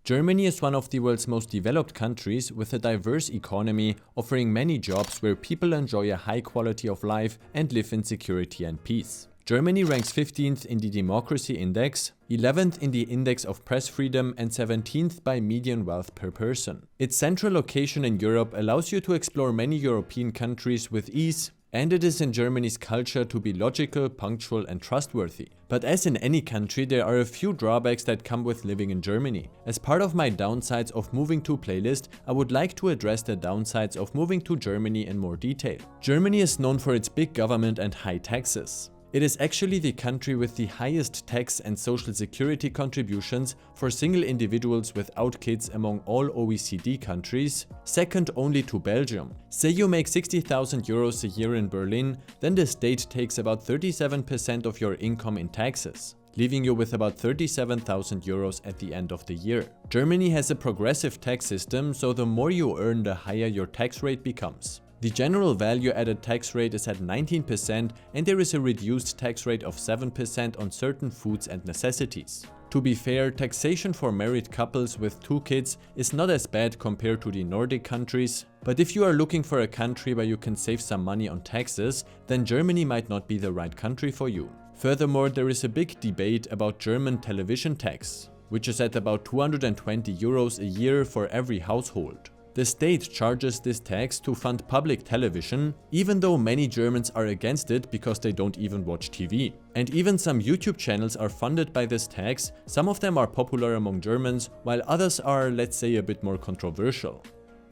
Germany is one of the world's most developed countries with a diverse economy, offering many jobs where people enjoy a high quality of life and live in security and peace. Germany ranks 15th in the Democracy Index, 11th in the Index of Press Freedom and 17th by median wealth per person. Its central location in Europe allows you to explore many European countries with ease, and it is in Germany's culture to be logical, punctual and trustworthy. But as in any country, there are a few drawbacks that come with living in Germany. As part of my downsides of moving to playlist, I would like to address the downsides of moving to Germany in more detail. Germany is known for its big government and high taxes. It is actually the country with the highest tax and social security contributions for single individuals without kids among all OECD countries, second only to Belgium. Say you make 60,000 euros a year in Berlin, then the state takes about 37% of your income in taxes, leaving you with about 37,000 euros at the end of the year. Germany has a progressive tax system, so the more you earn, the higher your tax rate becomes. The general value-added tax rate is at 19% and there is a reduced tax rate of 7% on certain foods and necessities. To be fair, taxation for married couples with 2 kids is not as bad compared to the Nordic countries, but if you are looking for a country where you can save some money on taxes, then Germany might not be the right country for you. Furthermore, there is a big debate about German television tax, which is at about 220 euros a year for every household. The state charges this tax to fund public television, even though many Germans are against it because they don't even watch TV. And even some YouTube channels are funded by this tax. Some of them are popular among Germans, while others are, let's say, a bit more controversial.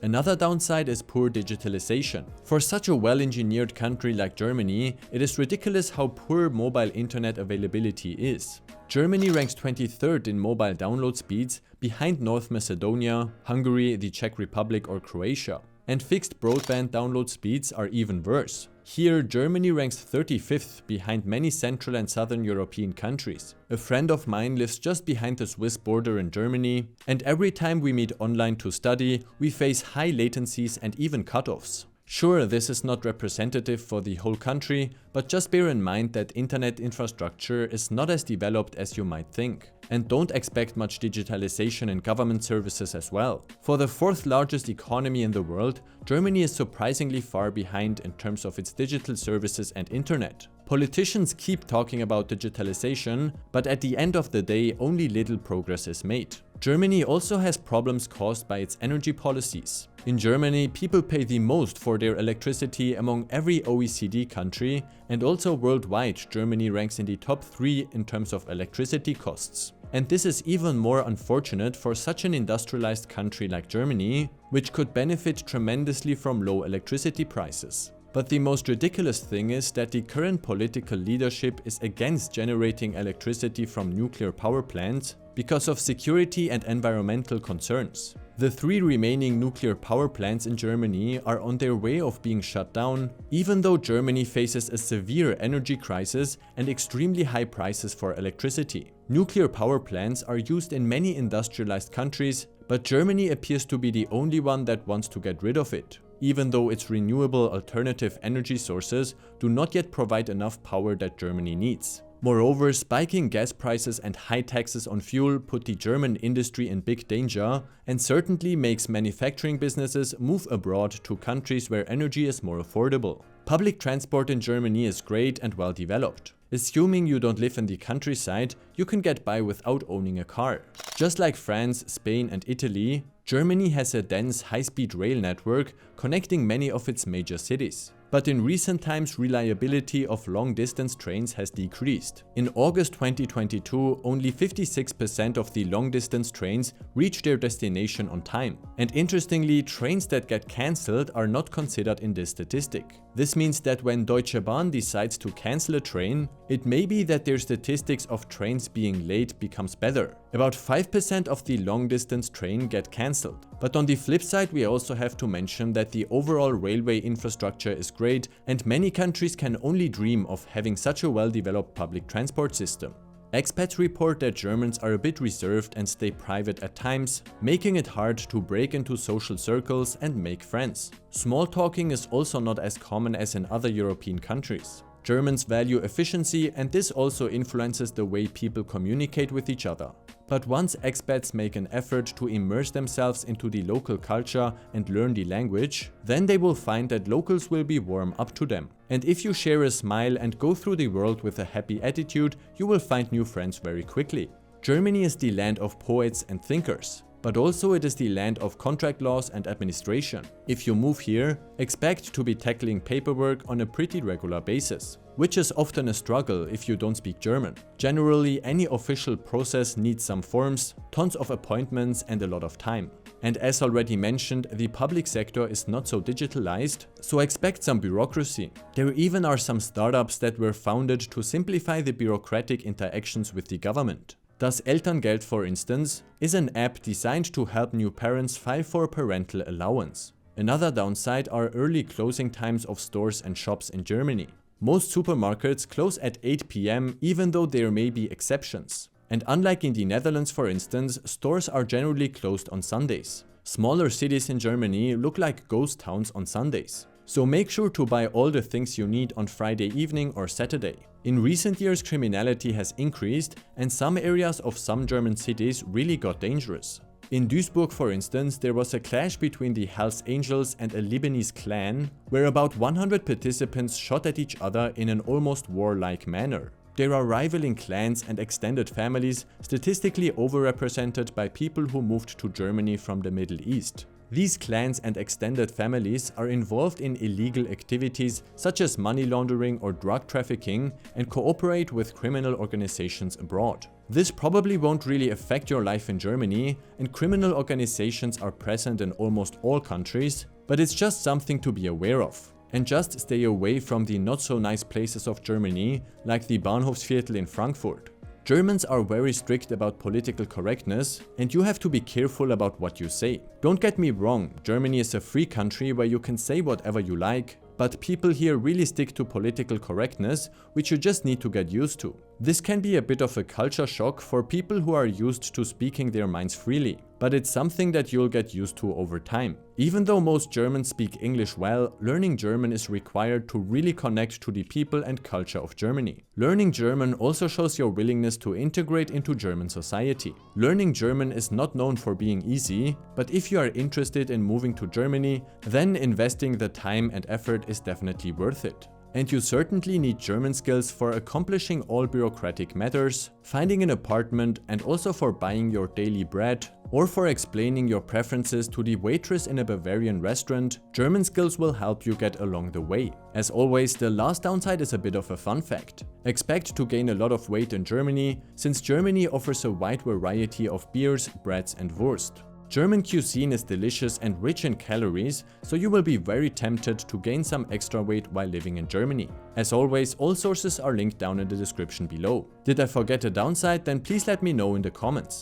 Another downside is poor digitalization. For such a well-engineered country like Germany, it is ridiculous how poor mobile internet availability is. Germany ranks 23rd in mobile download speeds, behind North Macedonia, Hungary, the Czech Republic or Croatia. And fixed broadband download speeds are even worse. Here, Germany ranks 35th behind many Central and Southern European countries. A friend of mine lives just behind the Swiss border in Germany, and every time we meet online to study, we face high latencies and even cutoffs. Sure, this is not representative for the whole country, but just bear in mind that internet infrastructure is not as developed as you might think. And don't expect much digitalization in government services as well. For the 4th largest economy in the world, Germany is surprisingly far behind in terms of its digital services and internet. Politicians keep talking about digitalization, but at the end of the day, only little progress is made. Germany also has problems caused by its energy policies. In Germany, people pay the most for their electricity among every OECD country, and also worldwide, Germany ranks in the top 3 in terms of electricity costs. And this is even more unfortunate for such an industrialized country like Germany, which could benefit tremendously from low electricity prices. But the most ridiculous thing is that the current political leadership is against generating electricity from nuclear power plants because of security and environmental concerns. The 3 remaining nuclear power plants in Germany are on their way of being shut down, even though Germany faces a severe energy crisis and extremely high prices for electricity. Nuclear power plants are used in many industrialized countries, but Germany appears to be the only one that wants to get rid of it, even though its renewable alternative energy sources do not yet provide enough power that Germany needs. Moreover, spiking gas prices and high taxes on fuel put the German industry in big danger and certainly makes manufacturing businesses move abroad to countries where energy is more affordable. Public transport in Germany is great and well developed. Assuming you don't live in the countryside, you can get by without owning a car. Just like France, Spain and Italy, Germany has a dense high-speed rail network connecting many of its major cities. But in recent times, reliability of long-distance trains has decreased. In August 2022, only 56% of the long-distance trains reach their destination on time. And interestingly, trains that get cancelled are not considered in this statistic. This means that when Deutsche Bahn decides to cancel a train, it may be that their statistics of trains being late becomes better. About 5% of the long-distance train get cancelled. But on the flip side, we also have to mention that the overall railway infrastructure is great and many countries can only dream of having such a well-developed public transport system. Expats report that Germans are a bit reserved and stay private at times, making it hard to break into social circles and make friends. Small talking is also not as common as in other European countries. Germans value efficiency, and this also influences the way people communicate with each other. But once expats make an effort to immerse themselves into the local culture and learn the language, then they will find that locals will be warm up to them. And if you share a smile and go through the world with a happy attitude, you will find new friends very quickly. Germany is the land of poets and thinkers, but also it is the land of contract laws and administration. If you move here, expect to be tackling paperwork on a pretty regular basis, which is often a struggle if you don't speak German. Generally, any official process needs some forms, tons of appointments and a lot of time. And as already mentioned, the public sector is not so digitalized, so expect some bureaucracy. There even are some startups that were founded to simplify the bureaucratic interactions with the government. Das Elterngeld, for instance, is an app designed to help new parents file for parental allowance. Another downside are early closing times of stores and shops in Germany. Most supermarkets close at 8 p.m. even though there may be exceptions. And unlike in the Netherlands, for instance, stores are generally closed on Sundays. Smaller cities in Germany look like ghost towns on Sundays. So make sure to buy all the things you need on Friday evening or Saturday. In recent years, criminality has increased and some areas of some German cities really got dangerous. In Duisburg, for instance, there was a clash between the Hells Angels and a Lebanese clan, where about 100 participants shot at each other in an almost warlike manner. There are rivaling clans and extended families, statistically overrepresented by people who moved to Germany from the Middle East. These clans and extended families are involved in illegal activities such as money laundering or drug trafficking and cooperate with criminal organizations abroad. This probably won't really affect your life in Germany, and criminal organizations are present in almost all countries, but it's just something to be aware of. And just stay away from the not so nice places of Germany, like the Bahnhofsviertel in Frankfurt. Germans are very strict about political correctness, and you have to be careful about what you say. Don't get me wrong, Germany is a free country where you can say whatever you like, but people here really stick to political correctness, which you just need to get used to. This can be a bit of a culture shock for people who are used to speaking their minds freely, but it's something that you'll get used to over time. Even though most Germans speak English well, learning German is required to really connect to the people and culture of Germany. Learning German also shows your willingness to integrate into German society. Learning German is not known for being easy, but if you are interested in moving to Germany, then investing the time and effort is definitely worth it. And you certainly need German skills for accomplishing all bureaucratic matters, finding an apartment, and also for buying your daily bread, or for explaining your preferences to the waitress in a Bavarian restaurant. German skills will help you get along the way. As always, the last downside is a bit of a fun fact. Expect to gain a lot of weight in Germany, since Germany offers a wide variety of beers, breads and Wurst. German cuisine is delicious and rich in calories, so you will be very tempted to gain some extra weight while living in Germany. As always, all sources are linked down in the description below. Did I forget a downside? Then please let me know in the comments.